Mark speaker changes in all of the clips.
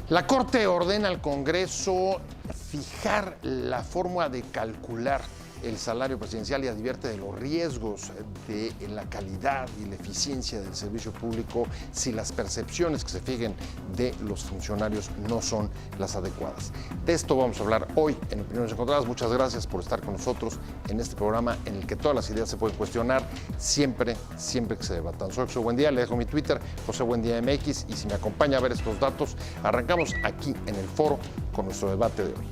Speaker 1: La Corte ordena al Congreso fijar la forma de calcular el salario presidencial y advierte de los riesgos de la calidad y la eficiencia del servicio público si las percepciones que se fijen de los funcionarios no son las adecuadas. De esto vamos a hablar hoy en Opiniones Encontradas. Muchas gracias por estar con nosotros en este programa en el que todas las ideas se pueden cuestionar siempre que se debatan. Soy José Buendía, le dejo mi Twitter, José Buendía MX, y si me acompaña a ver estos datos, arrancamos aquí en el foro con nuestro debate de hoy.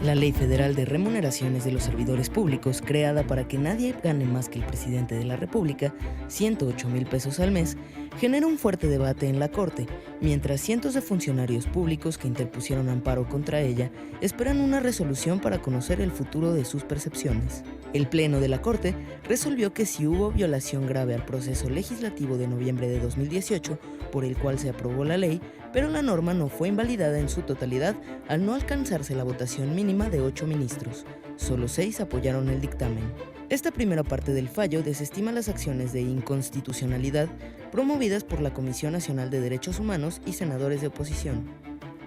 Speaker 2: La Ley Federal de Remuneraciones de los Servidores Públicos, creada para que nadie gane más que el presidente de la República, 108,000 pesos al mes, genera un fuerte debate en la Corte, mientras cientos de funcionarios públicos que interpusieron amparo contra ella esperan una resolución para conocer el futuro de sus percepciones. El Pleno de la Corte resolvió que si hubo violación grave al proceso legislativo de noviembre de 2018, por el cual se aprobó la ley, pero la norma no fue invalidada en su totalidad al no alcanzarse la votación mínima de 8 ministros. Solo 6 apoyaron el dictamen. Esta primera parte del fallo desestima las acciones de inconstitucionalidad promovidas por la Comisión Nacional de Derechos Humanos y senadores de oposición,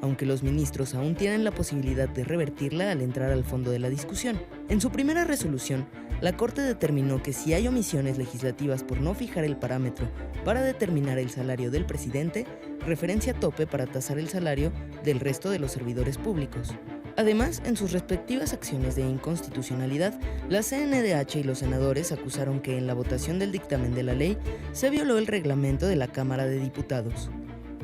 Speaker 2: aunque los ministros aún tienen la posibilidad de revertirla al entrar al fondo de la discusión. En su primera resolución, la Corte determinó que si hay omisiones legislativas por no fijar el parámetro para determinar el salario del presidente, referencia tope para tasar el salario del resto de los servidores públicos. Además, en sus respectivas acciones de inconstitucionalidad, la CNDH y los senadores acusaron que en la votación del dictamen de la ley se violó el reglamento de la Cámara de Diputados.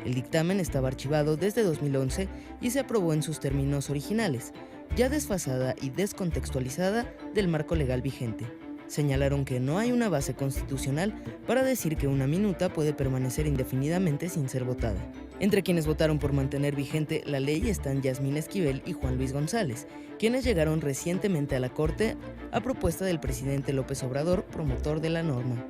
Speaker 2: El dictamen estaba archivado desde 2011 y se aprobó en sus términos originales, ya desfasada y descontextualizada del marco legal vigente. Señalaron que no hay una base constitucional para decir que una minuta puede permanecer indefinidamente sin ser votada. Entre quienes votaron por mantener vigente la ley están Yasmín Esquivel y Juan Luis González, quienes llegaron recientemente a la Corte a propuesta del presidente López Obrador, promotor de la norma.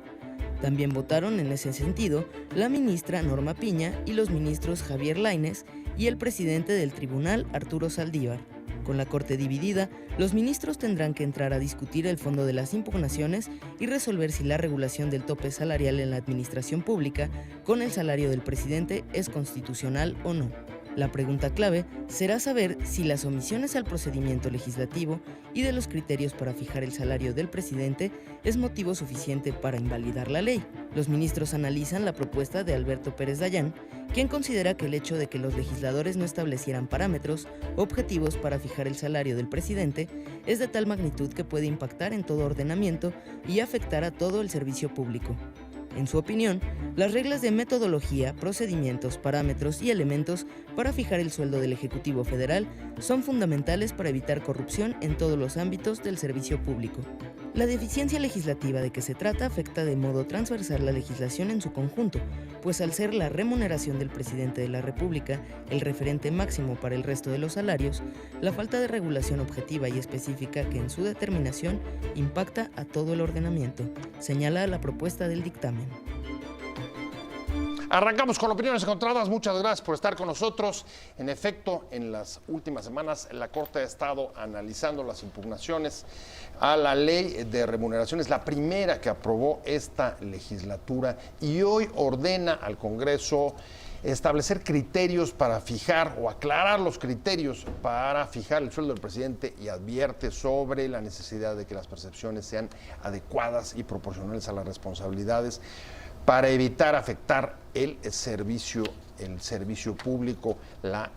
Speaker 2: También votaron en ese sentido la ministra Norma Piña y los ministros Javier Lainez y el presidente del tribunal, Arturo Saldívar. Con la Corte dividida, los ministros tendrán que entrar a discutir el fondo de las impugnaciones y resolver si la regulación del tope salarial en la administración pública con el salario del presidente es constitucional o no. La pregunta clave será saber si las omisiones al procedimiento legislativo y de los criterios para fijar el salario del presidente es motivo suficiente para invalidar la ley. Los ministros analizan la propuesta de Alberto Pérez Dayán, quien considera que el hecho de que los legisladores no establecieran parámetros objetivos para fijar el salario del presidente es de tal magnitud que puede impactar en todo ordenamiento y afectar a todo el servicio público. En su opinión, las reglas de metodología, procedimientos, parámetros y elementos para fijar el sueldo del Ejecutivo Federal son fundamentales para evitar corrupción en todos los ámbitos del servicio público. La deficiencia legislativa de que se trata afecta de modo transversal la legislación en su conjunto, pues al ser la remuneración del presidente de la República el referente máximo para el resto de los salarios, la falta de regulación objetiva y específica que en su determinación impacta a todo el ordenamiento, señala la propuesta del dictamen.
Speaker 1: Arrancamos con opiniones encontradas. Muchas gracias por estar con nosotros. En efecto, en las últimas semanas la Corte ha estado analizando las impugnaciones a la ley de remuneraciones, la primera que aprobó esta legislatura, y hoy ordena al Congreso establecer criterios para fijar o aclarar los criterios para fijar el sueldo del presidente y advierte sobre la necesidad de que las percepciones sean adecuadas y proporcionales a las responsabilidades para evitar afectar el servicio público,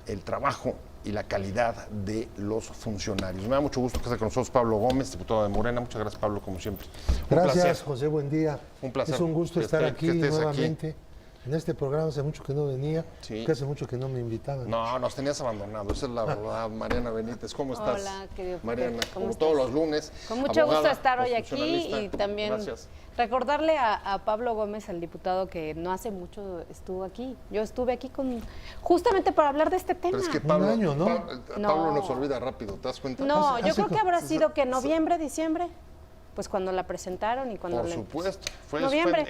Speaker 1: el trabajo y la calidad de los funcionarios. Me da mucho gusto que esté con nosotros Pablo Gómez, diputado de Morena. Muchas gracias, Pablo, como siempre.
Speaker 3: Gracias, José, buen día.
Speaker 1: Un placer.
Speaker 3: Es un gusto estar aquí nuevamente.
Speaker 1: Aquí.
Speaker 3: En este programa hace mucho que no venía,
Speaker 1: sí.
Speaker 3: Que hace mucho que no me invitaban.
Speaker 1: No, nos tenías abandonado, esa es la verdad. Mariana Benítez, ¿cómo estás?
Speaker 4: Hola, querido
Speaker 1: Mariana,
Speaker 4: como
Speaker 1: todos los lunes.
Speaker 4: Con mucho
Speaker 1: abogada,
Speaker 4: gusto estar hoy aquí y también
Speaker 1: gracias.
Speaker 4: recordarle a Pablo Gómez, al diputado, que no hace mucho estuvo aquí. Yo estuve aquí justamente para hablar de este tema.
Speaker 1: Pero es que Pablo,
Speaker 3: un año, ¿no?
Speaker 1: Pablo nos olvida rápido, ¿te das cuenta?
Speaker 4: No, yo creo que habrá sido que noviembre, diciembre. Pues cuando la presentaron y cuando...
Speaker 1: Por supuesto.
Speaker 4: Noviembre.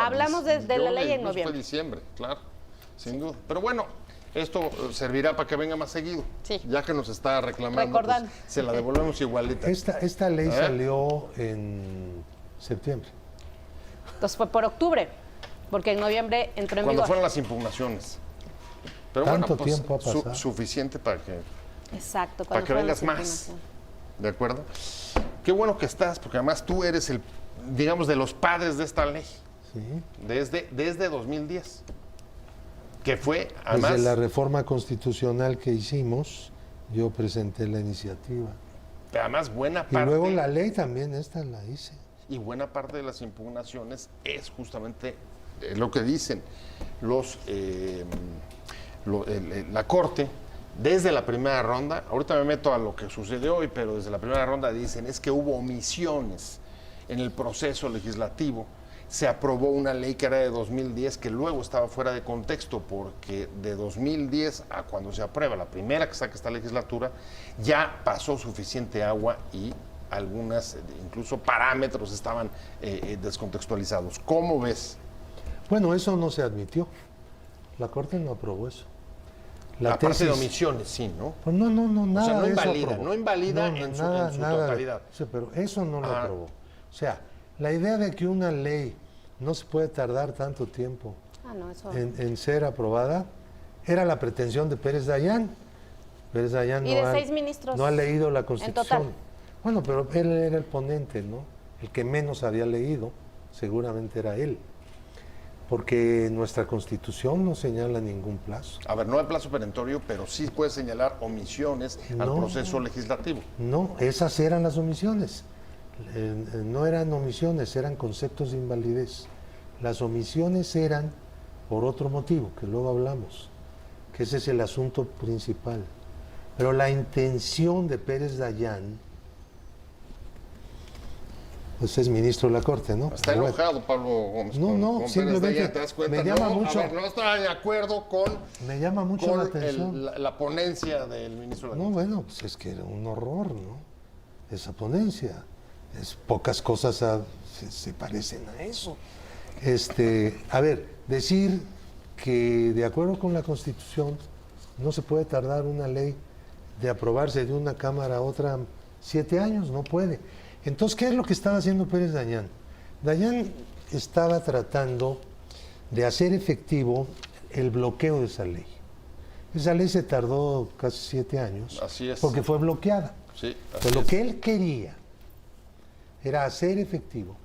Speaker 4: Hablamos de la ley en noviembre.
Speaker 1: Fue diciembre, claro, sin duda. Pero bueno, esto servirá para que venga más seguido.
Speaker 4: Sí.
Speaker 1: Ya que nos está reclamando, pues, se la devolvemos igualita.
Speaker 3: Esta ley salió en septiembre.
Speaker 4: Entonces fue por octubre. porque en noviembre entró en
Speaker 1: Cuando
Speaker 4: vigor.
Speaker 1: fueron las impugnaciones. Pero
Speaker 3: Tanto
Speaker 1: bueno, pues,
Speaker 3: tiempo ha pasado.
Speaker 1: suficiente para que
Speaker 4: Exacto.
Speaker 1: para
Speaker 4: cuando
Speaker 1: que
Speaker 4: fueron
Speaker 1: vengas
Speaker 4: las
Speaker 1: más.
Speaker 4: impugnaciones.
Speaker 1: ¿De acuerdo? Qué bueno que estás, porque además tú eres el, digamos, de los padres de esta ley.
Speaker 3: Sí.
Speaker 1: Desde 2010. Que fue, además...
Speaker 3: Desde la reforma constitucional que hicimos, yo presenté la iniciativa.
Speaker 1: Además, buena
Speaker 3: Y
Speaker 1: parte...
Speaker 3: luego la ley también, esta la hice.
Speaker 1: Y buena parte de las impugnaciones es justamente lo que dicen la Corte, desde la primera ronda. Ahorita me meto a lo que sucedió hoy, pero desde la primera ronda dicen es que hubo omisiones en el proceso legislativo. Se aprobó una ley que era de 2010 que luego estaba fuera de contexto porque de 2010 a cuando se aprueba la primera que saca esta legislatura ya pasó suficiente agua y algunas incluso parámetros estaban descontextualizados. ¿Cómo ves?
Speaker 3: Bueno, eso no se admitió. La Corte no aprobó eso.
Speaker 1: La parte de omisiones, sí, ¿no?
Speaker 3: Pues no, nada.
Speaker 1: O sea, no
Speaker 3: de eso
Speaker 1: invalida,
Speaker 3: aprobó.
Speaker 1: no invalida en su totalidad.
Speaker 3: Sí, pero eso no lo
Speaker 1: Ajá.
Speaker 3: aprobó. O sea, la idea de que una ley no se puede tardar tanto tiempo
Speaker 4: No, eso...
Speaker 3: en ser aprobada era la pretensión de Pérez Dayán. Pérez Dayán
Speaker 4: Y de 6 ministros
Speaker 3: no ha leído la
Speaker 4: en
Speaker 3: Constitución.
Speaker 4: total.
Speaker 3: Bueno, pero él era el ponente, ¿no? El que menos había leído, seguramente era él. Porque nuestra Constitución no señala ningún plazo.
Speaker 1: A ver, no hay plazo perentorio, pero sí puede señalar omisiones al
Speaker 3: No.
Speaker 1: proceso legislativo.
Speaker 3: No, esas eran las omisiones. No eran omisiones, eran conceptos de invalidez. Las omisiones eran por otro motivo, que luego hablamos, que ese es el asunto principal. Pero la intención de Pérez Dayán, pues es ministro de la Corte, ¿no?
Speaker 1: Está
Speaker 3: Pero
Speaker 1: enojado Pablo Gómez.
Speaker 3: No, no,
Speaker 1: Pérez
Speaker 3: simplemente
Speaker 1: Dayán, ¿te das cuenta?
Speaker 3: me llama
Speaker 1: No,
Speaker 3: mucho-
Speaker 1: a ver, no está de acuerdo con,
Speaker 3: me llama mucho la atención.
Speaker 1: la ponencia del ministro de la
Speaker 3: No,
Speaker 1: Corte.
Speaker 3: bueno, pues es que era un horror, ¿no? Esa ponencia. Pocas cosas se parecen a eso. A ver, decir que de acuerdo con la Constitución no se puede tardar una ley de aprobarse de una Cámara a otra 7 años, no puede. Entonces, ¿qué es lo que estaba haciendo Pérez Dayán? Dayán estaba tratando de hacer efectivo el bloqueo de esa ley. Esa ley se tardó casi 7 años.
Speaker 1: Así es.
Speaker 3: Porque fue bloqueada.
Speaker 1: Sí, así
Speaker 3: Pues lo
Speaker 1: es.
Speaker 3: que él quería era hacer efectivo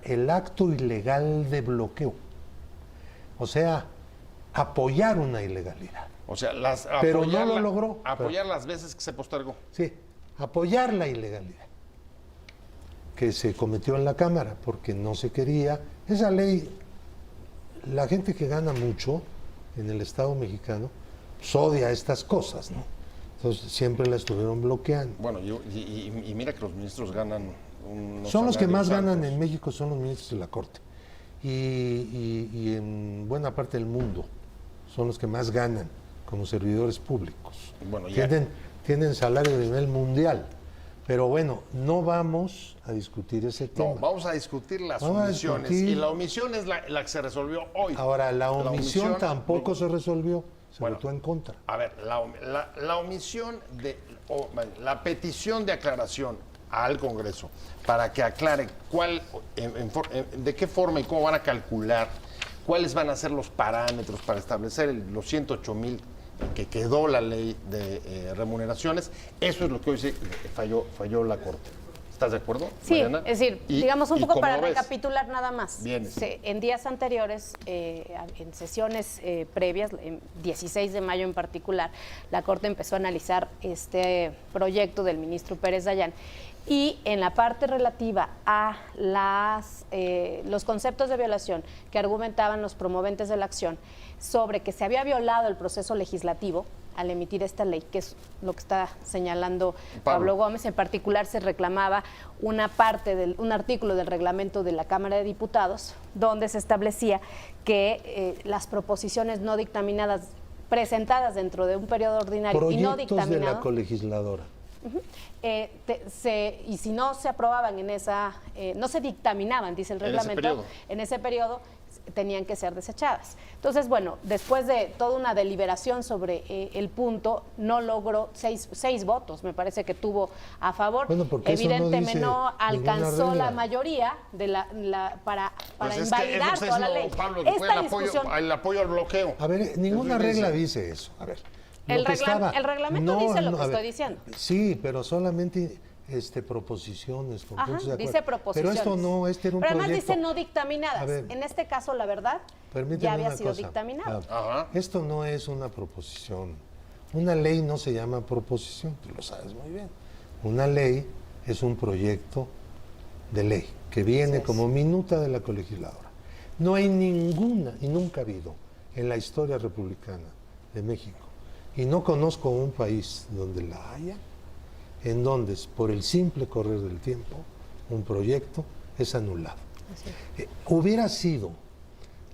Speaker 3: el acto ilegal de bloqueo. O sea, apoyar una ilegalidad.
Speaker 1: O sea,
Speaker 3: Pero no lo logró.
Speaker 1: Apoyar las veces que se postergó.
Speaker 3: Sí, apoyar la ilegalidad que se cometió en la Cámara porque no se quería. Esa ley, la gente que gana mucho en el Estado mexicano, pues odia estas cosas, ¿no? Entonces siempre la estuvieron bloqueando.
Speaker 1: Bueno, y mira que los ministros ganan unos
Speaker 3: Son los que más
Speaker 1: salarios
Speaker 3: ganan
Speaker 1: altos.
Speaker 3: en México, son los ministros de la Corte. Y en buena parte del mundo son los que más ganan como servidores públicos.
Speaker 1: Bueno, ya.
Speaker 3: Tienen salario de nivel mundial. Pero bueno, no vamos a discutir ese tema.
Speaker 1: No, vamos a discutir las
Speaker 3: Vamos a
Speaker 1: omisiones.
Speaker 3: discutir-
Speaker 1: Y la omisión es la que se resolvió hoy.
Speaker 3: Ahora, la omisión
Speaker 1: omisión-
Speaker 3: tampoco se resolvió, se
Speaker 1: Bueno,
Speaker 3: votó en contra.
Speaker 1: A ver, la omisión la petición de aclaración al Congreso para que aclare de qué forma y cómo van a calcular, cuáles van a ser los parámetros para establecer los 108,000 que quedó la ley de remuneraciones. Eso es lo que hoy sí falló la Corte. ¿Estás de acuerdo,
Speaker 4: Sí,
Speaker 1: Mariana?
Speaker 4: es decir,
Speaker 1: Y-
Speaker 4: digamos un
Speaker 1: y
Speaker 4: poco
Speaker 1: cómo
Speaker 4: para
Speaker 1: lo ves.
Speaker 4: recapitular nada más.
Speaker 1: Bien.
Speaker 4: En días anteriores, en sesiones previas, en 16 de mayo en particular, la Corte empezó a analizar este proyecto del ministro Pérez Dayán y en la parte relativa a los conceptos de violación que argumentaban los promoventes de la acción sobre que se había violado el proceso legislativo al emitir esta ley, que es lo que está señalando Pablo Gómez. En particular se reclamaba un artículo del reglamento de la Cámara de Diputados, donde se establecía que las proposiciones no dictaminadas, presentadas dentro de un periodo ordinario y no
Speaker 3: Proyectos de
Speaker 4: dictaminados,
Speaker 3: la colegisladora.
Speaker 4: y si no se aprobaban no se dictaminaban, dice el
Speaker 1: En ese
Speaker 4: reglamento,
Speaker 1: periodo.
Speaker 4: en ese periodo tenían que ser desechadas. Entonces, bueno, después de toda una deliberación sobre el punto, no logró seis votos, me parece que tuvo a favor.
Speaker 3: Bueno, porque
Speaker 4: evidentemente
Speaker 3: eso
Speaker 4: no alcanzó la mayoría de para
Speaker 1: Pues
Speaker 4: invalidar
Speaker 1: es que
Speaker 4: toda la ley.
Speaker 1: Pablo, que fue
Speaker 4: Esta
Speaker 1: el apoyo al bloqueo.
Speaker 3: A ver, ninguna regla dice eso. A ver.
Speaker 4: El reglamento dice lo que estoy diciendo.
Speaker 3: Sí, pero solamente proposiciones, con
Speaker 4: Ajá,
Speaker 3: puntos de acuerdo.
Speaker 4: dice proposiciones.
Speaker 3: Pero esto no, este era un
Speaker 4: Pero además
Speaker 3: proyecto.
Speaker 4: dice no dictaminadas.
Speaker 3: A ver,
Speaker 4: en este caso, la verdad,
Speaker 3: permíteme
Speaker 4: ya había
Speaker 3: una
Speaker 4: sido
Speaker 3: cosa.
Speaker 4: dictaminado.
Speaker 1: Ajá.
Speaker 3: Esto no es una proposición. Una ley no se llama proposición, tú lo sabes muy bien. Una ley es un proyecto de ley que viene como minuta de la colegisladora. No hay ninguna, y nunca ha habido, en la historia republicana de México, y no conozco un país donde la haya, en donde por el simple correr del tiempo un proyecto es anulado. Hubiera sido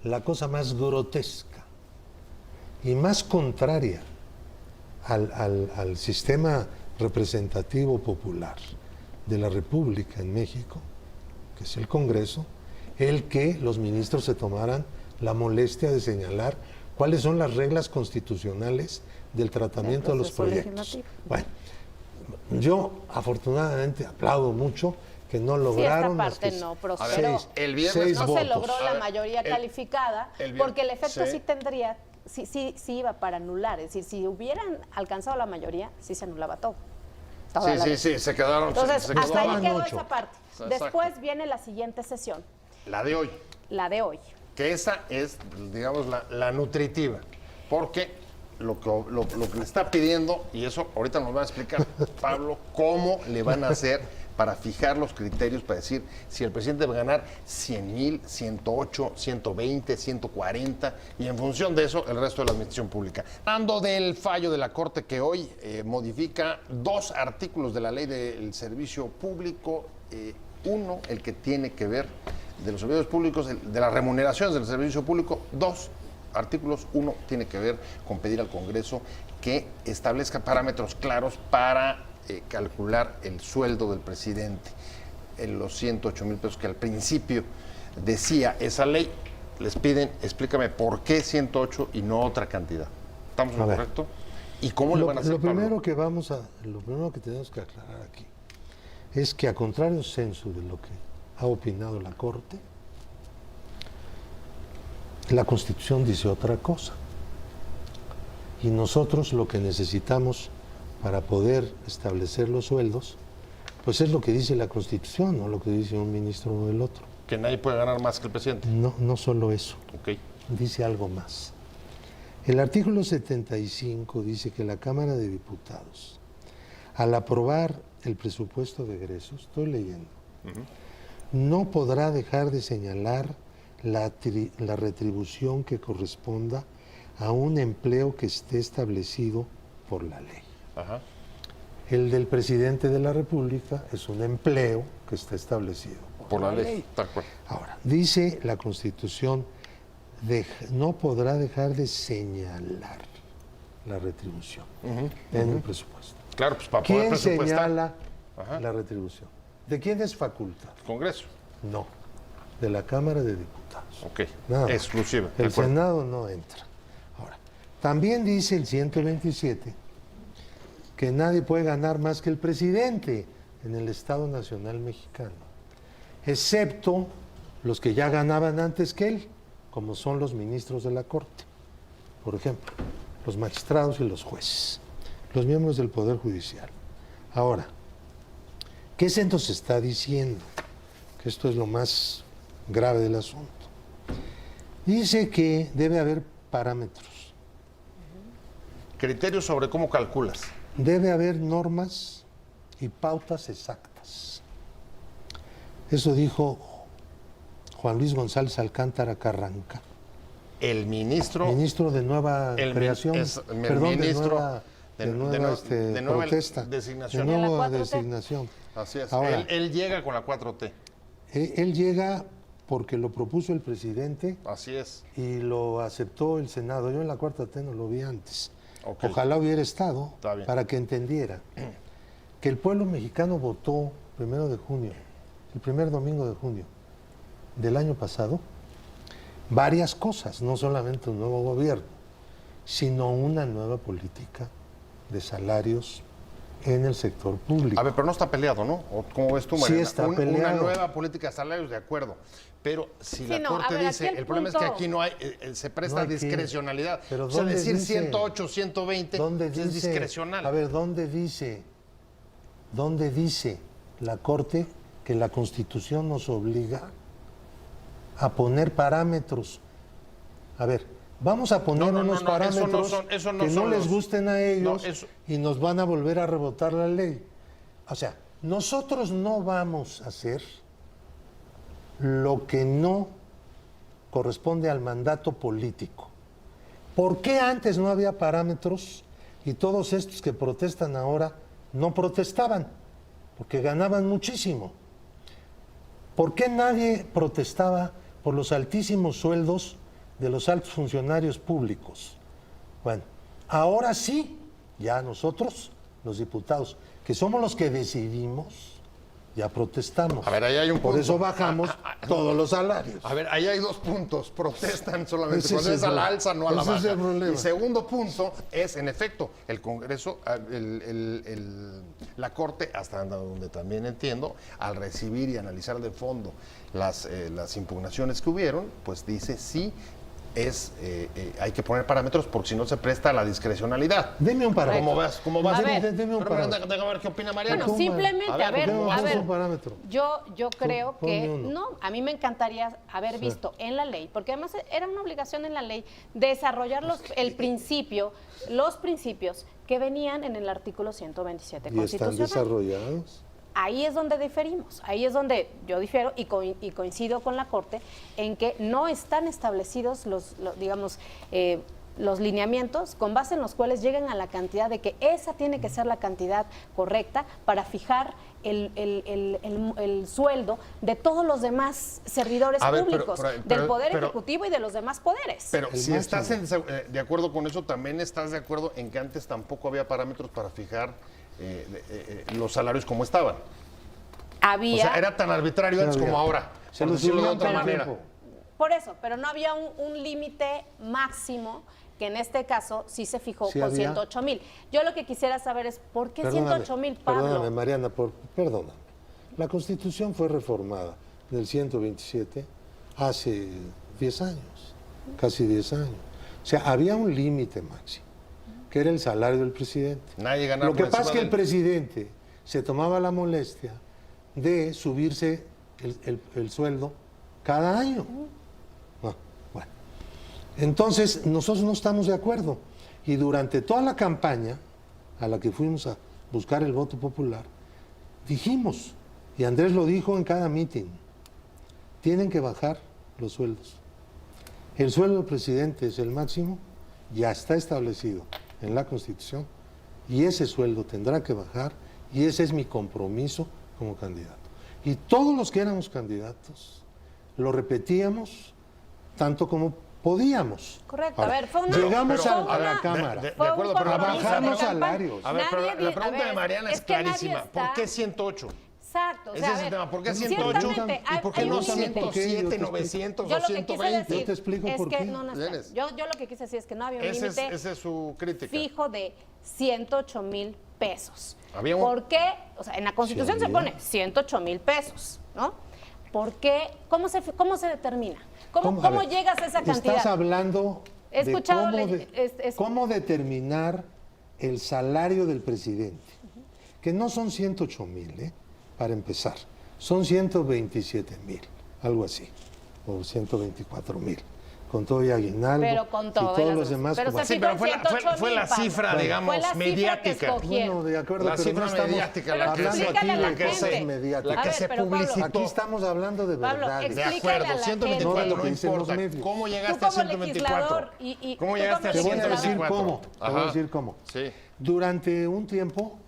Speaker 3: la cosa más grotesca y más contraria al sistema representativo popular de la República en México, que es el Congreso, el que los ministros se tomaran la molestia de señalar cuáles son las reglas constitucionales del tratamiento de los proyectos. Bueno, yo afortunadamente aplaudo mucho que no lograron
Speaker 4: esta parte
Speaker 3: más que
Speaker 4: no prosperó.
Speaker 1: El viernes
Speaker 4: no
Speaker 3: votos.
Speaker 4: se logró
Speaker 1: A
Speaker 4: la
Speaker 1: ver,
Speaker 4: mayoría calificada, porque el efecto
Speaker 1: sí.
Speaker 4: sí tendría, sí iba para anular. Es decir, si hubieran alcanzado la mayoría, sí se anulaba todo. Toda la ley.
Speaker 1: Sí, se quedaron.
Speaker 4: Entonces,
Speaker 1: se
Speaker 4: hasta
Speaker 1: quedaron.
Speaker 4: ahí quedó
Speaker 3: 8.
Speaker 4: esa parte.
Speaker 1: Exacto.
Speaker 4: Después viene la siguiente sesión,
Speaker 1: La de hoy.
Speaker 4: la de hoy.
Speaker 1: Que esa es, digamos, la nutritiva. Porque lo que le está pidiendo, y eso ahorita nos va a explicar Pablo, cómo le van a hacer para fijar los criterios para decir si el presidente va a ganar 100,000, 108, 120, 140, y en función de eso el resto de la administración pública. Hablando del fallo de la Corte que hoy modifica 2 artículos de la ley del servicio público, uno, el que tiene que ver de los servidores públicos, de las remuneraciones del servicio público, 2 artículos. Uno tiene que ver con pedir al Congreso que establezca parámetros claros para calcular el sueldo del presidente, en los 108,000 pesos que al principio decía esa ley. Les piden, explícame por qué 108 y no otra cantidad. ¿Estamos en lo correcto? ¿Y cómo le van a hacer,
Speaker 3: Lo primero
Speaker 1: Pablo?
Speaker 3: lo primero que tenemos que aclarar aquí es que, a contrario sensu de lo que ha opinado la Corte, la Constitución dice otra cosa. Y nosotros lo que necesitamos para poder establecer los sueldos, pues es lo que dice la Constitución, no lo que dice un ministro o el otro.
Speaker 1: Que nadie puede ganar más que el presidente.
Speaker 3: No solo eso,
Speaker 1: Ok.
Speaker 3: dice algo más. El artículo 75 dice que la Cámara de Diputados, al aprobar el presupuesto de egresos, estoy leyendo, no podrá dejar de señalar la retribución que corresponda a un empleo que esté establecido por la ley.
Speaker 1: Ajá.
Speaker 3: El del presidente de la República es un empleo que está establecido
Speaker 1: Por la ley, tal cual.
Speaker 3: Ahora, dice la Constitución, no podrá dejar de señalar la retribución en el presupuesto.
Speaker 1: Claro, pues para poder
Speaker 3: ¿Quién
Speaker 1: presupuestar.
Speaker 3: señala
Speaker 1: Ajá.
Speaker 3: la retribución? ¿De quién es facultad?
Speaker 1: Congreso.
Speaker 3: No, de la Cámara de Diputados.
Speaker 1: Ok.
Speaker 3: Nada más.
Speaker 1: Exclusiva. de
Speaker 3: El
Speaker 1: acuerdo.
Speaker 3: Senado no entra. Ahora, también dice el 127 que nadie puede ganar más que el presidente en el Estado Nacional Mexicano, excepto los que ya ganaban antes que él, como son los ministros de la Corte, por ejemplo, los magistrados y los jueces, los miembros del Poder Judicial. Ahora, ¿qué se nos está diciendo? Que esto es lo más grave del asunto. Dice que debe haber parámetros,
Speaker 1: Criterios sobre cómo calculas.
Speaker 3: debe haber normas y pautas exactas. Eso dijo Juan Luis González Alcántara Carranca,
Speaker 1: El ministro.
Speaker 3: ministro de nueva
Speaker 1: El
Speaker 3: creación,
Speaker 1: ministro
Speaker 3: de nueva protesta,
Speaker 1: designación.
Speaker 3: de
Speaker 4: De la
Speaker 3: nueva
Speaker 4: 4T.
Speaker 3: designación.
Speaker 1: Así es.
Speaker 3: Ahora,
Speaker 1: Él llega con la 4T.
Speaker 3: él llega porque lo propuso el presidente
Speaker 1: Así es.
Speaker 3: y lo aceptó el Senado. Yo en la 4T no lo vi antes.
Speaker 1: Ok.
Speaker 3: Ojalá hubiera estado
Speaker 1: Está bien.
Speaker 3: para que entendiera que el pueblo mexicano votó 1 de junio, el primer domingo de junio del año pasado, varias cosas, no solamente un nuevo gobierno, sino una nueva política de salarios en el sector público.
Speaker 1: A ver, pero no está peleado, ¿no? ¿O cómo ves tú,
Speaker 3: Sí
Speaker 1: Mariana?
Speaker 3: está
Speaker 1: Una
Speaker 3: peleado.
Speaker 1: nueva política de salarios, de acuerdo. Pero si
Speaker 4: Sí,
Speaker 1: la
Speaker 4: no,
Speaker 1: Corte
Speaker 4: a ver,
Speaker 1: dice,
Speaker 4: aquí el
Speaker 1: el problema es que
Speaker 4: punto-
Speaker 1: aquí no hay, se presta
Speaker 3: No hay que-
Speaker 1: discrecionalidad.
Speaker 3: pero
Speaker 1: O sea,
Speaker 3: ¿dónde
Speaker 1: decir
Speaker 3: dice?
Speaker 1: 108, 120
Speaker 3: ¿Dónde
Speaker 1: es
Speaker 3: dice?
Speaker 1: discrecional.
Speaker 3: A ver, ¿dónde dice la Corte que la Constitución nos obliga a poner parámetros? A ver, vamos a poner
Speaker 1: No,
Speaker 3: unos
Speaker 1: no,
Speaker 3: parámetros
Speaker 1: eso no
Speaker 3: que no
Speaker 1: son
Speaker 3: les
Speaker 1: los-
Speaker 3: gusten a ellos
Speaker 1: No, eso-
Speaker 3: y nos van a volver a rebotar la ley. O sea, nosotros no vamos a hacer lo que no corresponde al mandato político. ¿Por qué antes no había parámetros y todos estos que protestan ahora no protestaban? Porque ganaban muchísimo. ¿Por qué nadie protestaba por los altísimos sueldos de los altos funcionarios públicos? Bueno, ahora sí, ya nosotros, los diputados, que somos los que decidimos, ya protestamos.
Speaker 1: A ver, ahí hay un
Speaker 3: Por
Speaker 1: punto.
Speaker 3: eso bajamos todos los salarios.
Speaker 1: A ver, ahí hay dos puntos. Protestan solamente
Speaker 3: Ese
Speaker 1: cuando
Speaker 3: es
Speaker 1: es
Speaker 3: el
Speaker 1: a la
Speaker 3: problema.
Speaker 1: alza, no a la
Speaker 3: Ese es
Speaker 1: baja.
Speaker 3: el problema.
Speaker 1: Y segundo punto es, en efecto, el Congreso, la Corte, hasta donde también entiendo, al recibir y analizar de fondo las impugnaciones que hubieron, pues dice sí. Hay que poner parámetros porque si no se presta a la discrecionalidad.
Speaker 3: Deme un parámetro.
Speaker 1: ¿Cómo vas?
Speaker 4: A ver.
Speaker 3: Deme un
Speaker 1: Pero
Speaker 3: parámetro.
Speaker 1: déjame ver qué opina Mariana.
Speaker 4: Bueno, simplemente, a ver,
Speaker 3: ¿cómo
Speaker 4: a
Speaker 3: vamos
Speaker 4: ver,
Speaker 3: un parámetro?
Speaker 4: yo creo
Speaker 3: Ponme
Speaker 4: que,
Speaker 3: uno.
Speaker 4: no, a mí me encantaría haber visto en la ley, porque además era una obligación en la ley desarrollar los principios que venían en el artículo 127
Speaker 3: Y están
Speaker 4: constitucional.
Speaker 3: desarrollados.
Speaker 4: Ahí es donde diferimos, ahí es donde yo difiero y coincido con la Corte en que no están establecidos los lineamientos con base en los cuales llegan a la cantidad de que esa tiene que ser la cantidad correcta para fijar el sueldo de todos los demás servidores
Speaker 1: A ver,
Speaker 4: públicos,
Speaker 1: pero-
Speaker 4: del Poder
Speaker 1: pero-
Speaker 4: Ejecutivo y de los demás poderes.
Speaker 1: Pero
Speaker 3: El
Speaker 1: si estás
Speaker 3: máximo.
Speaker 1: de acuerdo con eso, también estás de acuerdo en que antes tampoco había parámetros para fijar los salarios como estaban.
Speaker 4: Había...
Speaker 1: O sea, era tan arbitrario antes
Speaker 3: había.
Speaker 1: como ahora,
Speaker 3: Se
Speaker 1: por
Speaker 3: los
Speaker 1: decirlo de
Speaker 3: subían
Speaker 1: otra
Speaker 3: todo el
Speaker 1: manera.
Speaker 3: tiempo.
Speaker 4: Por eso, pero no había un límite máximo que en este caso sí se fijó
Speaker 3: Sí
Speaker 4: con
Speaker 3: había.
Speaker 4: 108,000. Yo lo que quisiera saber es ¿por qué
Speaker 3: Perdóname,
Speaker 4: 108,000, Pablo?
Speaker 3: Perdóname, Mariana, perdona. La Constitución fue reformada del 127 hace 10 años, casi 10 años. O sea, había un límite máximo, que era el salario del presidente.
Speaker 1: Nadie ganaba
Speaker 3: Lo que
Speaker 1: por
Speaker 3: pasa es que
Speaker 1: encima
Speaker 3: el presidente se tomaba la molestia de subirse el sueldo cada año. Ah, bueno. Entonces, nosotros no estamos de acuerdo. Y durante toda la campaña a la que fuimos a buscar el voto popular, dijimos, y Andrés lo dijo en cada mitin, tienen que bajar los sueldos. El sueldo del presidente es el máximo, ya está establecido en la Constitución, y ese sueldo tendrá que bajar, y ese es mi compromiso como candidato. Y todos los que éramos candidatos lo repetíamos tanto como podíamos.
Speaker 4: Correcto,
Speaker 3: Ahora,
Speaker 4: a ver, fue una...
Speaker 3: llegamos
Speaker 4: fue
Speaker 3: a
Speaker 4: una-
Speaker 3: la Cámara.
Speaker 1: De
Speaker 4: fue un
Speaker 1: acuerdo, pero
Speaker 4: compromiso
Speaker 3: bajar
Speaker 4: de
Speaker 3: los
Speaker 4: campaña.
Speaker 3: salarios.
Speaker 1: A ver, pero
Speaker 4: Nadie
Speaker 1: la
Speaker 4: di-
Speaker 1: pregunta
Speaker 4: a ver,
Speaker 1: de Mariana es
Speaker 4: que nadie
Speaker 1: clarísima.
Speaker 4: está-
Speaker 1: ¿Por qué 108?
Speaker 4: Exacto. O
Speaker 1: Ese
Speaker 4: sea,
Speaker 1: es
Speaker 4: a
Speaker 1: el
Speaker 4: ver,
Speaker 1: tema. ¿Por qué
Speaker 4: ciertamente
Speaker 1: 108?
Speaker 4: hay-
Speaker 1: ¿Y por qué
Speaker 4: hay
Speaker 1: no
Speaker 4: un límite.
Speaker 1: 107, 900
Speaker 4: Yo
Speaker 1: o
Speaker 4: lo que quise
Speaker 1: 120?
Speaker 4: decir
Speaker 3: Yo te explico
Speaker 4: es
Speaker 3: por
Speaker 4: que
Speaker 3: qué.
Speaker 4: no, no
Speaker 1: Vienes.
Speaker 4: está. Yo lo que quise decir es que no había un
Speaker 1: Ese
Speaker 4: límite
Speaker 1: es su crítica.
Speaker 4: fijo de 108,000 pesos.
Speaker 1: Había un-
Speaker 4: ¿Por qué? O sea, en la Constitución se
Speaker 3: había.
Speaker 4: pone 108,000 pesos, ¿no? ¿Por qué? ¿Cómo se determina? ¿Cómo
Speaker 3: A ver,
Speaker 4: llegas a esa cantidad?
Speaker 3: Estás hablando
Speaker 4: He
Speaker 3: de
Speaker 4: escuchado
Speaker 3: cómo determinar el salario del presidente, que no son 108,000, para empezar, son 127,000, algo así, o 124,000, con todo y aguinaldo,
Speaker 4: Pero con todo,
Speaker 3: y todos
Speaker 4: las
Speaker 3: los
Speaker 4: demás.
Speaker 3: demás.
Speaker 4: Pero
Speaker 3: como-
Speaker 4: se
Speaker 1: Sí, pero fue la
Speaker 4: 108,000,
Speaker 1: cifra,
Speaker 4: Pablo.
Speaker 1: digamos,
Speaker 4: Fue la cifra que
Speaker 1: mediática.
Speaker 4: escogieron.
Speaker 3: Bueno, de acuerdo,
Speaker 1: La
Speaker 3: pero
Speaker 1: cifra
Speaker 3: no estamos
Speaker 1: mediática,
Speaker 4: Pero
Speaker 1: la que
Speaker 3: hablando aquí
Speaker 4: explícale a
Speaker 3: de
Speaker 4: la
Speaker 3: cosas
Speaker 4: gente.
Speaker 3: mediáticas.
Speaker 1: La que
Speaker 4: A ver,
Speaker 1: se
Speaker 4: pero, Pablo,
Speaker 1: publicitó.
Speaker 3: Aquí estamos hablando de
Speaker 4: Pablo,
Speaker 3: verdad.
Speaker 1: De
Speaker 4: explícale
Speaker 1: acuerdo,
Speaker 4: a la
Speaker 1: 124
Speaker 4: gente.
Speaker 1: no
Speaker 3: No, lo dicen los
Speaker 1: importa.
Speaker 3: medios.
Speaker 1: ¿Cómo
Speaker 4: Tú
Speaker 1: llegaste a
Speaker 4: como
Speaker 1: 124?
Speaker 4: legislador y
Speaker 1: ¿Cómo
Speaker 4: tú
Speaker 1: llegaste a
Speaker 4: como
Speaker 3: Te voy a decir
Speaker 1: 124?
Speaker 3: cómo. Te voy a decir cómo.
Speaker 1: Sí.
Speaker 3: Durante un tiempo,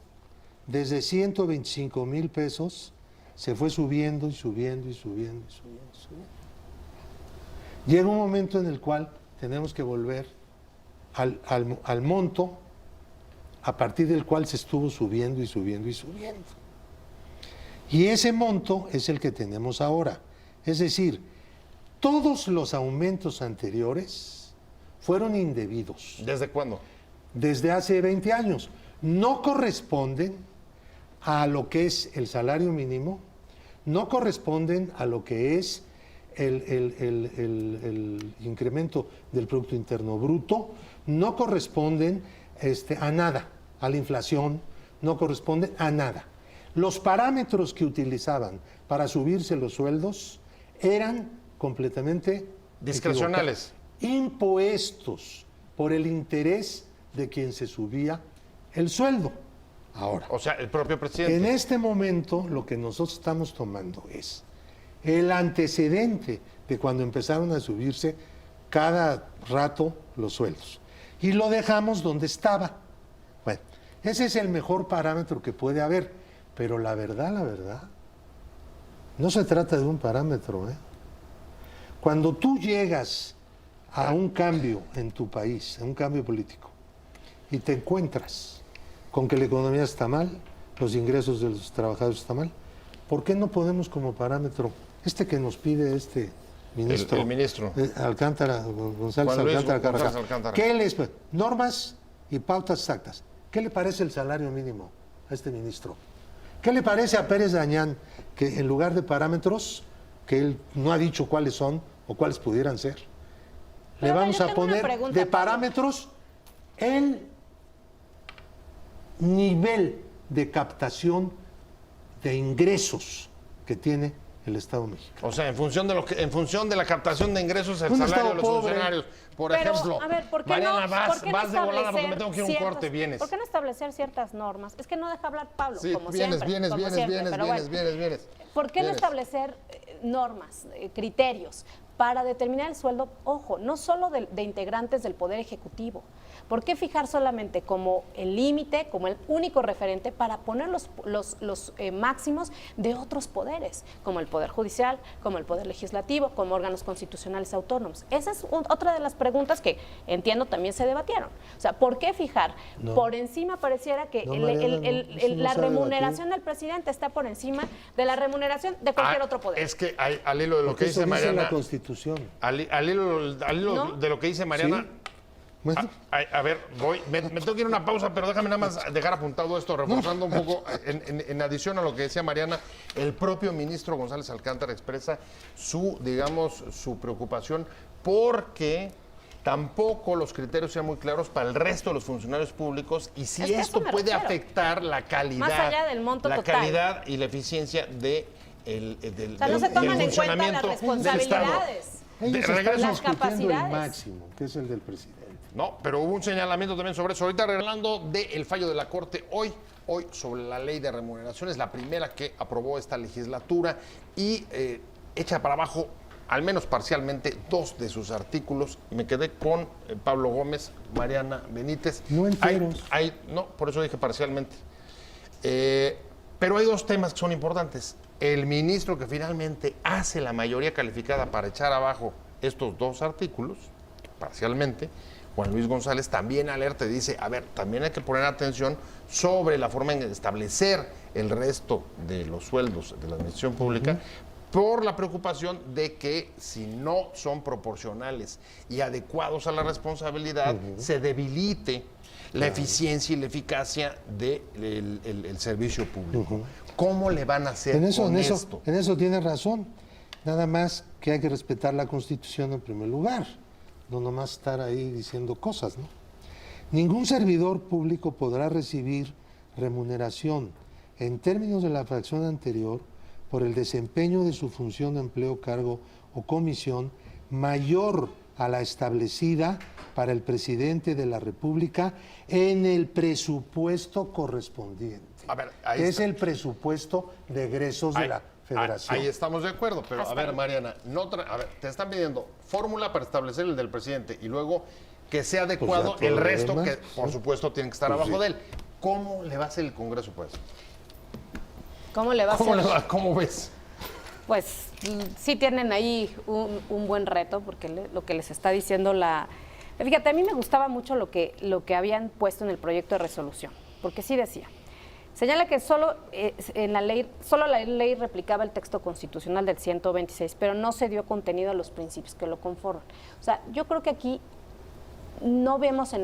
Speaker 3: desde 125,000 pesos, se fue subiendo y subiendo y subiendo y subiendo y subiendo. Llega un momento en el cual tenemos que volver al monto a partir del cual se estuvo subiendo y subiendo y subiendo. Y ese monto es el que tenemos ahora. Es decir, Todos los aumentos anteriores fueron indebidos.
Speaker 1: ¿Desde cuándo?
Speaker 3: Desde hace 20 años. No corresponden a lo que es el salario mínimo, no corresponden a lo que es el incremento del Producto Interno Bruto, no corresponden a nada, a la inflación, no corresponden a nada. Los parámetros que utilizaban para subirse los sueldos eran completamente
Speaker 1: discrecionales,
Speaker 3: impuestos por el interés de quien se subía el sueldo. Ahora,
Speaker 1: o sea, el propio presidente.
Speaker 3: en este momento lo que nosotros estamos tomando es el antecedente de cuando empezaron a subirse cada rato los sueldos y lo dejamos donde estaba. Bueno, ese es el mejor parámetro que puede haber, pero la verdad, no se trata de un parámetro, ¿eh? Cuando tú llegas a un cambio en tu país, a un cambio político, y te encuentras con que la economía está mal, los ingresos de los trabajadores están mal, ¿por qué no podemos como parámetro que nos pide este ministro?
Speaker 1: El ministro.
Speaker 3: Alcántara, González
Speaker 1: Juan Luis
Speaker 3: Alcántara
Speaker 1: González
Speaker 3: Carrajal.
Speaker 1: Alcántara.
Speaker 3: ¿Qué les normas y pautas exactas? ¿Qué le parece el salario mínimo a este ministro? ¿Qué le parece a Pérez Dañán que en lugar de parámetros, que él no ha dicho cuáles son o cuáles pudieran ser, le vamos a poner de parámetros el nivel de captación de ingresos que tiene el Estado mexicano?
Speaker 1: O sea, en función de la captación de ingresos, el
Speaker 3: Un
Speaker 1: salario
Speaker 3: Estado
Speaker 1: de los
Speaker 3: pobre.
Speaker 1: funcionarios. Por
Speaker 4: Pero,
Speaker 1: ejemplo,
Speaker 4: a ver, ¿por qué
Speaker 1: Mariana,
Speaker 4: ¿por qué no
Speaker 1: vas de volada porque me
Speaker 4: establecer
Speaker 1: tengo que ir a un corte, vienes.
Speaker 4: ¿Por qué no establecer ciertas normas? Es que no deja hablar Pablo,
Speaker 1: Sí,
Speaker 4: como
Speaker 1: vienes,
Speaker 4: siempre.
Speaker 1: vienes,
Speaker 4: como
Speaker 1: vienes,
Speaker 4: siempre,
Speaker 1: vienes,
Speaker 4: pero
Speaker 1: vienes,
Speaker 4: bueno.
Speaker 1: vienes.
Speaker 4: ¿Por qué no
Speaker 1: Vienes.
Speaker 4: establecer normas, criterios para determinar el sueldo, ojo, no solo de integrantes del Poder Ejecutivo? ¿Por qué fijar solamente como el límite, como el único referente para poner los máximos de otros poderes, como el Poder Judicial, como el Poder Legislativo, como órganos constitucionales autónomos? Esa es otra de las preguntas que entiendo también se debatieron. O sea, ¿por qué fijar?
Speaker 3: No.
Speaker 4: Por encima pareciera que
Speaker 3: No, Mariana, no, eso no
Speaker 4: la
Speaker 3: se ha debatido.
Speaker 4: remuneración del presidente está por encima de la remuneración de cualquier otro poder.
Speaker 1: Es que al hilo de lo
Speaker 3: Porque
Speaker 1: que
Speaker 3: eso
Speaker 1: dice
Speaker 3: dice
Speaker 1: Mariana,
Speaker 3: la Constitución.
Speaker 1: al hilo
Speaker 4: ¿No?
Speaker 1: de lo que dice Mariana,
Speaker 3: Sí. Bueno,
Speaker 1: a ver, me tengo que ir a una pausa, pero déjame nada más dejar apuntado esto, reforzando un poco, en adición a lo que decía Mariana, el propio ministro González Alcántara expresa su preocupación porque tampoco los criterios sean muy claros para el resto de los funcionarios públicos y si
Speaker 4: Es que a
Speaker 1: esto
Speaker 4: eso me
Speaker 1: puede
Speaker 4: refiero.
Speaker 1: afectar la calidad,
Speaker 4: Más allá del monto
Speaker 1: la
Speaker 4: total.
Speaker 1: calidad y la eficiencia del
Speaker 4: O sea, no se toman en cuenta las
Speaker 1: funcionamiento del Estado.
Speaker 4: responsabilidades.
Speaker 3: ellos
Speaker 1: regreso.
Speaker 3: están
Speaker 4: Las
Speaker 3: discutiendo
Speaker 4: capacidades.
Speaker 3: el máximo, que es el del presidente.
Speaker 1: No, pero hubo un señalamiento también sobre eso. Ahorita hablando del fallo de la Corte hoy sobre la ley de remuneraciones, la primera que aprobó esta legislatura y echa para abajo, al menos parcialmente, 2 de sus artículos. Me quedé con Pablo Gómez, Mariana Benítez.
Speaker 3: No enteros.
Speaker 1: No, por eso dije parcialmente. Pero hay 2 temas que son importantes. El ministro que finalmente hace la mayoría calificada para echar abajo estos 2 artículos, parcialmente, Juan Luis González, también alerta y dice, a ver, también hay que poner atención sobre la forma en establecer el resto de los sueldos de la administración pública, por la preocupación de que si no son proporcionales y adecuados a la responsabilidad, se debilite la eficiencia y la eficacia del servicio público. ¿Cómo le van a hacer con esto?
Speaker 3: En eso tiene razón. Nada más que hay que respetar la Constitución en primer lugar. No nomás estar ahí diciendo cosas, ¿no? Ningún servidor público podrá recibir remuneración en términos de la fracción anterior por el desempeño de su función de empleo, cargo o comisión mayor a la establecida para el presidente de la República en el presupuesto correspondiente,
Speaker 1: A ver, ahí
Speaker 3: que
Speaker 1: está.
Speaker 3: es el presupuesto de egresos de la Federación.
Speaker 1: Ahí estamos de acuerdo, pero
Speaker 4: Hasta
Speaker 1: a ver,
Speaker 4: ahí.
Speaker 1: Mariana, te están pidiendo fórmula para establecer el del presidente y luego que sea adecuado
Speaker 3: todo
Speaker 1: el
Speaker 3: lo
Speaker 1: resto,
Speaker 3: demás,
Speaker 1: que por supuesto tiene que estar
Speaker 3: Pues
Speaker 1: abajo
Speaker 3: sí.
Speaker 1: de él. ¿Cómo le va a hacer el Congreso, pues?
Speaker 4: ¿Cómo le va a hacer?
Speaker 1: ¿Cómo ves?
Speaker 4: Pues sí tienen ahí un buen reto, porque lo que les está diciendo Fíjate, a mí me gustaba mucho lo que habían puesto en el proyecto de resolución, porque sí decía, Señala que solo la ley replicaba el texto constitucional del 126, pero no se dio contenido a los principios que lo conforman. O sea, yo creo que aquí no vemos en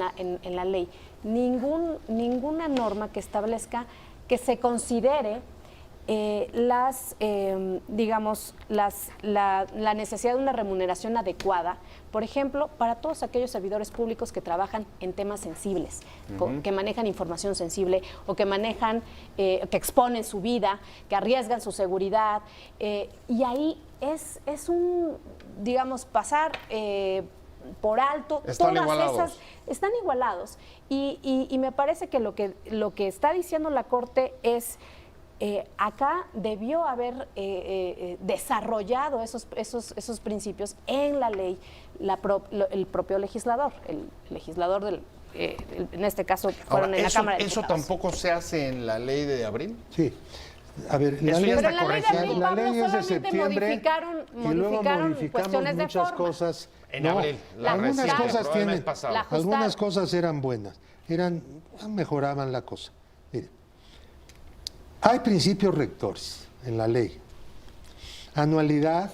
Speaker 4: la ley ninguna norma que establezca que se considere la necesidad de una remuneración adecuada, por ejemplo, para todos aquellos servidores públicos que trabajan en temas sensibles, que manejan información sensible o que manejan, que exponen su vida, que arriesgan su seguridad, y ahí es un, pasar por alto,
Speaker 1: están
Speaker 4: todas
Speaker 1: igualados.
Speaker 4: esas están igualados, y me parece que lo que está diciendo la Corte es acá debió haber desarrollado esos principios en la ley el propio legislador, el legislador en este caso fueron en la Cámara de
Speaker 1: ¿Eso
Speaker 4: Diputados.
Speaker 1: tampoco se hace en la ley de abril?
Speaker 3: Sí. A ver,
Speaker 1: Eso ya
Speaker 3: ley,
Speaker 1: está
Speaker 4: Pero en la ley de
Speaker 1: corregido.
Speaker 4: abril,
Speaker 3: la
Speaker 4: Pablo,
Speaker 3: ley es de
Speaker 4: solamente
Speaker 3: septiembre
Speaker 4: modificaron
Speaker 3: y luego modificamos
Speaker 4: cuestiones de
Speaker 3: muchas
Speaker 4: forma.
Speaker 3: cosas.
Speaker 1: En abril, la
Speaker 3: algunas
Speaker 1: reciente,
Speaker 3: cosas
Speaker 1: pero el mes
Speaker 3: tienen,
Speaker 1: pasado.
Speaker 4: La ajustaron.
Speaker 3: algunas cosas eran buenas, mejoraban la cosa. Mire, hay principios rectores en la ley. Anualidad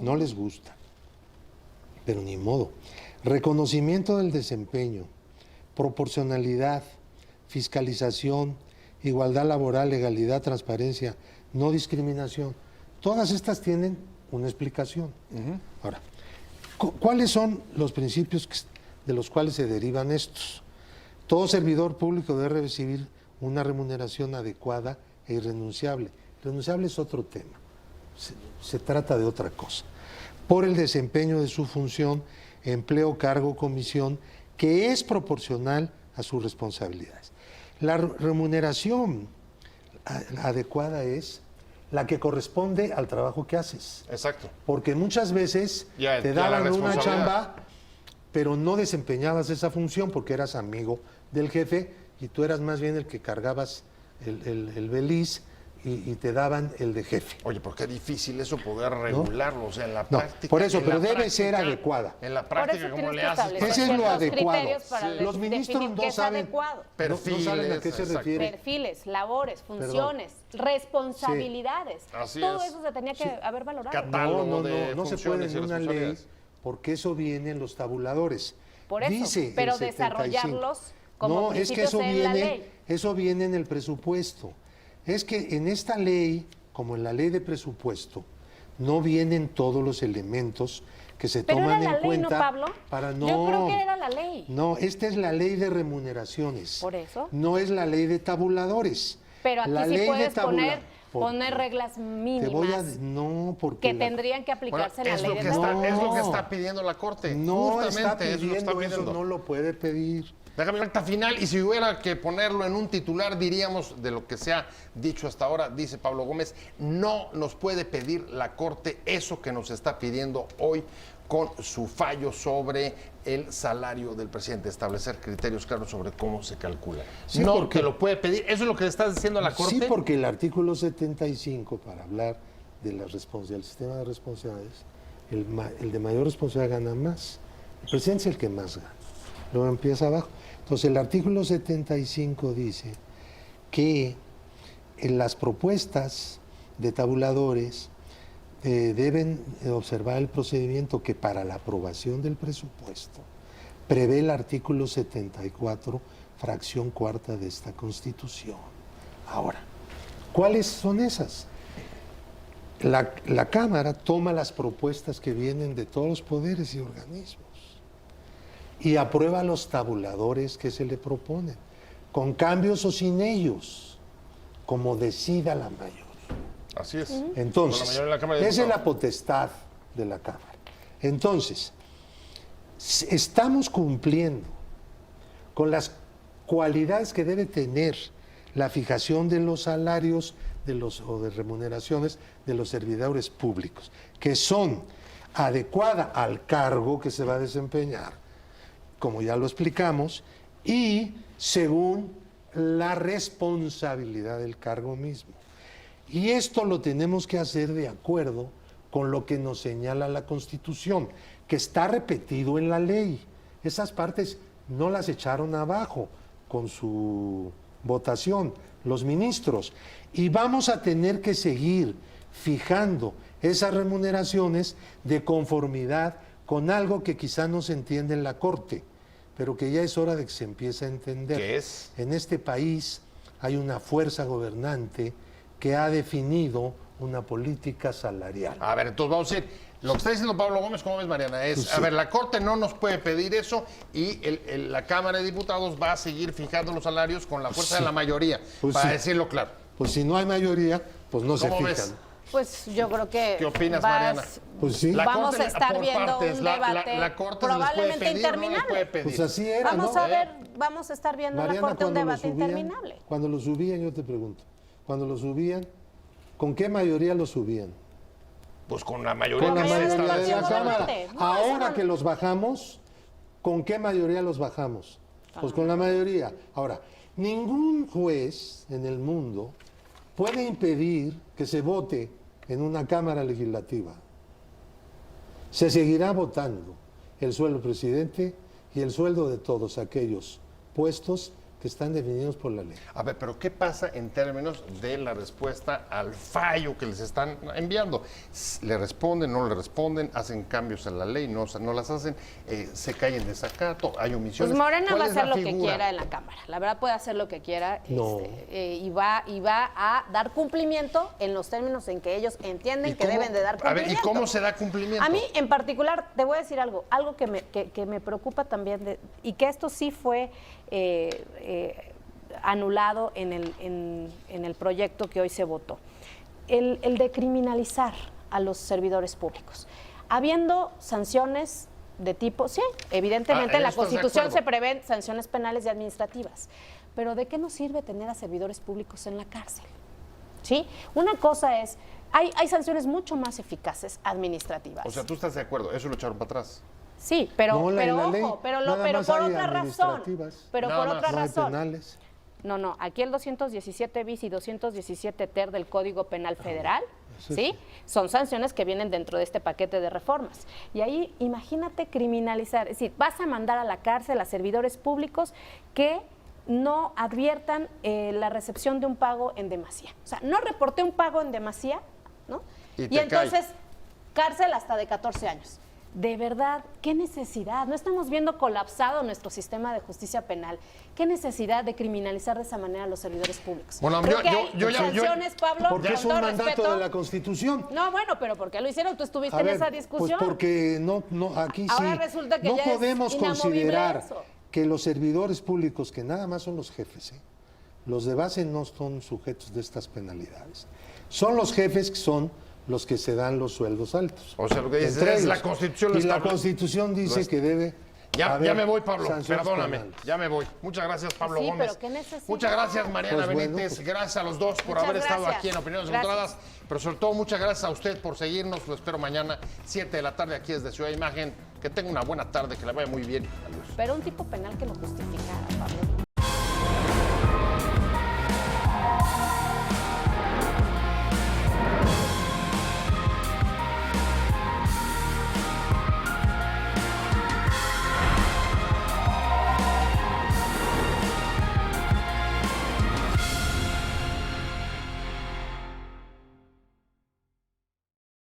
Speaker 3: no les gusta, pero ni modo. Reconocimiento del desempeño, proporcionalidad, fiscalización, igualdad laboral, legalidad, transparencia, no discriminación. Todas estas tienen una explicación. Ahora, ¿cuáles son los principios de los cuales se derivan estos? Todo servidor público debe recibir una remuneración adecuada e irrenunciable. Renunciable es otro tema. Se trata de otra cosa. Por el desempeño de su función, empleo, cargo, comisión, que es proporcional a sus responsabilidades. La remuneración adecuada es la que corresponde al trabajo que haces.
Speaker 1: Exacto.
Speaker 3: Porque muchas veces
Speaker 1: Ya
Speaker 3: te
Speaker 1: la
Speaker 3: daban una
Speaker 1: responsabilidad.
Speaker 3: chamba, pero no desempeñabas esa función porque eras amigo del jefe y tú eras más bien el que cargabas el beliz y te daban el de jefe.
Speaker 1: Oye, pero qué difícil eso poder regularlo, o sea, en la
Speaker 3: No,
Speaker 1: práctica.
Speaker 3: por eso,
Speaker 1: en
Speaker 3: pero
Speaker 1: la
Speaker 3: debe ser
Speaker 1: práctica,
Speaker 3: adecuada.
Speaker 1: En la
Speaker 4: Por
Speaker 1: práctica,
Speaker 4: eso
Speaker 1: ¿cómo
Speaker 4: tienes
Speaker 1: le
Speaker 4: que
Speaker 1: haces?
Speaker 4: establecer
Speaker 3: Ese es lo
Speaker 4: ciertos
Speaker 3: adecuado.
Speaker 4: criterios para
Speaker 3: Los ministros
Speaker 4: definir
Speaker 3: no
Speaker 4: qué es
Speaker 3: saben,
Speaker 4: adecuado.
Speaker 3: no saben a qué se
Speaker 1: exacto.
Speaker 3: refiere.
Speaker 4: Perfiles, labores, funciones, responsabilidades.
Speaker 1: Así
Speaker 4: Todo
Speaker 1: es.
Speaker 4: eso se tenía que haber valorado.
Speaker 1: Catálogo de
Speaker 3: No se puede
Speaker 1: funciones y
Speaker 3: en una ley
Speaker 1: responsabilidades.
Speaker 3: porque eso viene en los tabuladores.
Speaker 4: Por eso,
Speaker 3: Dice el
Speaker 4: pero
Speaker 3: 75.
Speaker 4: desarrollarlos como
Speaker 3: no, es que
Speaker 4: principios
Speaker 3: eso
Speaker 4: en la
Speaker 3: viene,
Speaker 4: ley.
Speaker 3: eso viene en el presupuesto. Es que en esta ley, como en la ley de presupuesto, no vienen todos los elementos que se
Speaker 4: Pero
Speaker 3: toman
Speaker 4: era la
Speaker 3: en
Speaker 4: ley,
Speaker 3: cuenta
Speaker 4: ¿no, Pablo?
Speaker 3: para no.
Speaker 4: Yo creo que era la ley.
Speaker 3: No, esta es la ley de remuneraciones.
Speaker 4: Por eso.
Speaker 3: No es la ley de tabuladores.
Speaker 4: Pero aquí
Speaker 3: La
Speaker 4: sí
Speaker 3: ley de
Speaker 4: puedes
Speaker 3: tabula-
Speaker 4: poner reglas
Speaker 3: Te
Speaker 4: mínimas
Speaker 3: voy a no porque
Speaker 4: que
Speaker 3: la-
Speaker 4: tendrían que
Speaker 1: Bueno,
Speaker 4: aplicarse en la
Speaker 1: es
Speaker 4: ley
Speaker 1: lo
Speaker 4: de
Speaker 1: que está,
Speaker 4: tabla.
Speaker 1: es lo que
Speaker 3: No.
Speaker 1: está pidiendo la Corte.
Speaker 3: no está
Speaker 1: Justamente es lo que
Speaker 3: pidiendo
Speaker 1: está
Speaker 3: eso,
Speaker 1: pidiendo.
Speaker 3: no lo puede pedir.
Speaker 1: Déjame recta final, y si hubiera que ponerlo en un titular, diríamos de lo que se ha dicho hasta ahora, dice Pablo Gómez, no nos puede pedir la Corte eso que nos está pidiendo hoy con su fallo sobre el salario del presidente, establecer criterios claros sobre cómo se calcula.
Speaker 3: Sí,
Speaker 1: no
Speaker 3: porque-
Speaker 1: te lo puede pedir, eso es lo que le estás diciendo a la Corte.
Speaker 3: Sí, porque el artículo 75, para hablar de la del sistema de responsabilidades, el de mayor responsabilidad gana más. El presidente es el que más gana. Luego empieza abajo. Entonces, el artículo 75 dice que en las propuestas de tabuladores deben observar el procedimiento que para la aprobación del presupuesto prevé el artículo 74, fracción cuarta de esta Constitución. Ahora, ¿cuáles son esas? La Cámara toma las propuestas que vienen de todos los poderes y organismos y aprueba los tabuladores que se le proponen, con cambios o sin ellos, como decida la mayoría.
Speaker 1: Así es. Con la
Speaker 3: Entonces,
Speaker 1: mayoría de la Cámara de
Speaker 3: esa es la
Speaker 1: Diputados.
Speaker 3: potestad de la Cámara. Entonces, estamos cumpliendo con las cualidades que debe tener la fijación de los salarios o de remuneraciones de los servidores públicos, que son adecuada al cargo que se va a desempeñar, como ya lo explicamos, y según la responsabilidad del cargo mismo. Y esto lo tenemos que hacer de acuerdo con lo que nos señala la Constitución, que está repetido en la ley. Esas partes no las echaron abajo con su votación, los ministros. Y vamos a tener que seguir fijando esas remuneraciones de conformidad con algo que quizá no se entiende en la Corte, pero que ya es hora de que se empiece a entender.
Speaker 1: ¿Qué es?
Speaker 3: En este país hay una fuerza gobernante que ha definido una política salarial.
Speaker 1: A ver, entonces vamos a decir, lo que está diciendo Pablo Gómez, ¿cómo ves, Mariana? Es,
Speaker 3: Pues sí.
Speaker 1: a ver, la Corte no nos puede pedir eso y la Cámara de Diputados va a seguir fijando los salarios con la fuerza
Speaker 3: sí.
Speaker 1: de la mayoría,
Speaker 3: Pues
Speaker 1: para
Speaker 3: sí.
Speaker 1: decirlo claro.
Speaker 3: Pues si no hay mayoría, pues no se
Speaker 1: ¿Cómo
Speaker 3: fijan.
Speaker 1: ves?
Speaker 4: Pues yo creo que
Speaker 1: ¿Qué opinas, Mariana?
Speaker 3: Pues sí.
Speaker 1: La
Speaker 4: vamos
Speaker 1: Corte
Speaker 4: a estar
Speaker 1: por
Speaker 4: viendo
Speaker 1: partes,
Speaker 4: un
Speaker 1: la
Speaker 4: debate
Speaker 1: Corte se les puede
Speaker 4: probablemente
Speaker 1: pedir,
Speaker 4: interminable.
Speaker 1: no les puede pedir.
Speaker 3: Pues así era,
Speaker 4: Vamos
Speaker 3: ¿no?
Speaker 4: a ver, vamos a estar viendo en la
Speaker 3: Mariana,
Speaker 4: Corte un
Speaker 3: cuando lo
Speaker 4: debate
Speaker 3: subían,
Speaker 4: interminable.
Speaker 3: cuando lo subían, yo te pregunto, cuando lo subían, ¿con qué mayoría lo subían?
Speaker 1: Pues con la mayoría
Speaker 3: Con la
Speaker 1: que se
Speaker 3: mayoría de la
Speaker 1: establece.
Speaker 3: Cámara.
Speaker 4: obviamente. No, eso
Speaker 3: Ahora
Speaker 4: no-
Speaker 3: que los bajamos, ¿con qué mayoría los bajamos? Pues con la mayoría. Ahora, ningún juez en el mundo puede impedir que se vote en una Cámara Legislativa. Se seguirá votando el sueldo del presidente y el sueldo de todos aquellos puestos que están definidos por la ley.
Speaker 1: A ver, pero ¿qué pasa en términos de la respuesta al fallo que les están enviando? ¿Le responden, no le responden? ¿Hacen cambios en la ley? ¿No las hacen? ¿Se caen en desacato? ¿Hay omisiones?
Speaker 4: Pues Morena
Speaker 1: ¿Cuál
Speaker 4: va a
Speaker 1: es la
Speaker 4: hacer lo que
Speaker 1: figura?
Speaker 4: quiera en la Cámara. La verdad puede hacer lo que quiera
Speaker 3: No.
Speaker 4: y va a dar cumplimiento en los términos en que ellos entienden
Speaker 1: ¿Y
Speaker 4: que
Speaker 1: cómo-
Speaker 4: deben de dar
Speaker 1: A ver,
Speaker 4: cumplimiento.
Speaker 1: ¿y cómo se da cumplimiento?
Speaker 4: A mí en particular, te voy a decir algo que me preocupa también, y que esto sí fue anulado en el proyecto que hoy se votó. El de criminalizar a los servidores públicos. Habiendo sanciones de tipo, sí, evidentemente
Speaker 1: Ah,
Speaker 4: en la
Speaker 1: ¿estás de
Speaker 4: Constitución
Speaker 1: acuerdo?
Speaker 4: se prevén sanciones penales y administrativas, pero ¿de qué nos sirve tener a servidores públicos en la cárcel? ¿Sí? Una cosa es, hay sanciones mucho más eficaces administrativas.
Speaker 1: O sea, ¿tú estás de acuerdo? Eso lo echaron para atrás.
Speaker 4: Sí, pero,
Speaker 3: No,
Speaker 4: pero
Speaker 3: la ley,
Speaker 4: ojo, pero
Speaker 3: nada más
Speaker 4: por
Speaker 3: hay
Speaker 4: otra razón.
Speaker 3: administrativas.
Speaker 4: Pero
Speaker 1: Nada
Speaker 4: por
Speaker 1: más.
Speaker 4: otra
Speaker 3: No hay
Speaker 4: razón.
Speaker 3: penales.
Speaker 4: No, aquí el 217 bis y 217 ter del Código Penal Federal,
Speaker 3: eso
Speaker 4: ¿sí?
Speaker 3: sí.
Speaker 4: Son sanciones que vienen dentro de este paquete de reformas. Y ahí, imagínate criminalizar, es decir, vas a mandar a la cárcel a servidores públicos que no adviertan la recepción de un pago en demasía. O sea, no reporté un pago en demasía, ¿no?
Speaker 1: Y
Speaker 4: Y
Speaker 1: te
Speaker 4: entonces, cárcel hasta de 14 años. De verdad, ¿qué necesidad? No estamos viendo colapsado nuestro sistema de justicia penal. ¿Qué necesidad de criminalizar de esa manera a los servidores públicos?
Speaker 1: Bueno,
Speaker 4: Creo
Speaker 1: yo-
Speaker 4: que
Speaker 1: yo-
Speaker 4: hay
Speaker 1: yo ya- yo-
Speaker 4: sanciones, Pablo,
Speaker 3: Porque
Speaker 4: con
Speaker 3: es un
Speaker 4: todo
Speaker 3: mandato
Speaker 4: respeto.
Speaker 3: de la Constitución.
Speaker 4: No, bueno, pero ¿por qué lo hicieron? Tú estuviste
Speaker 3: A
Speaker 4: en
Speaker 3: ver,
Speaker 4: esa discusión.
Speaker 3: Pues porque aquí
Speaker 4: Ahora
Speaker 3: sí.
Speaker 4: resulta que
Speaker 3: no
Speaker 4: ya es
Speaker 3: podemos
Speaker 4: inamovible
Speaker 3: considerar
Speaker 4: eso.
Speaker 3: que los servidores públicos, que nada más son los jefes, los de base no son sujetos de estas penalidades. Son los jefes que son los que se dan los sueldos altos.
Speaker 1: O sea, lo que dices
Speaker 3: Entre
Speaker 1: es la
Speaker 3: ellos.
Speaker 1: Constitución lo
Speaker 3: Y la
Speaker 1: establece.
Speaker 3: Constitución dice que debe
Speaker 1: Ya
Speaker 3: haber
Speaker 1: me voy, Pablo,
Speaker 3: sanciones
Speaker 1: perdóname,
Speaker 3: penales.
Speaker 1: ya me voy. Muchas gracias, Pablo
Speaker 4: Sí,
Speaker 1: Gómez.
Speaker 4: pero ¿qué necesidad?
Speaker 1: Muchas gracias, Mariana
Speaker 3: Pues bueno,
Speaker 1: Benítez.
Speaker 3: pues-
Speaker 1: Gracias a los dos por
Speaker 4: Muchas
Speaker 1: haber estado
Speaker 4: gracias.
Speaker 1: aquí en Opiniones
Speaker 4: Gracias.
Speaker 1: Encontradas. Pero sobre todo, muchas gracias a usted por seguirnos. Lo espero mañana, 7 de la tarde, aquí desde Ciudad Imagen. Que tenga una buena tarde, que la vaya muy bien. Adiós.
Speaker 4: Pero un tipo penal que lo justificara, Pablo.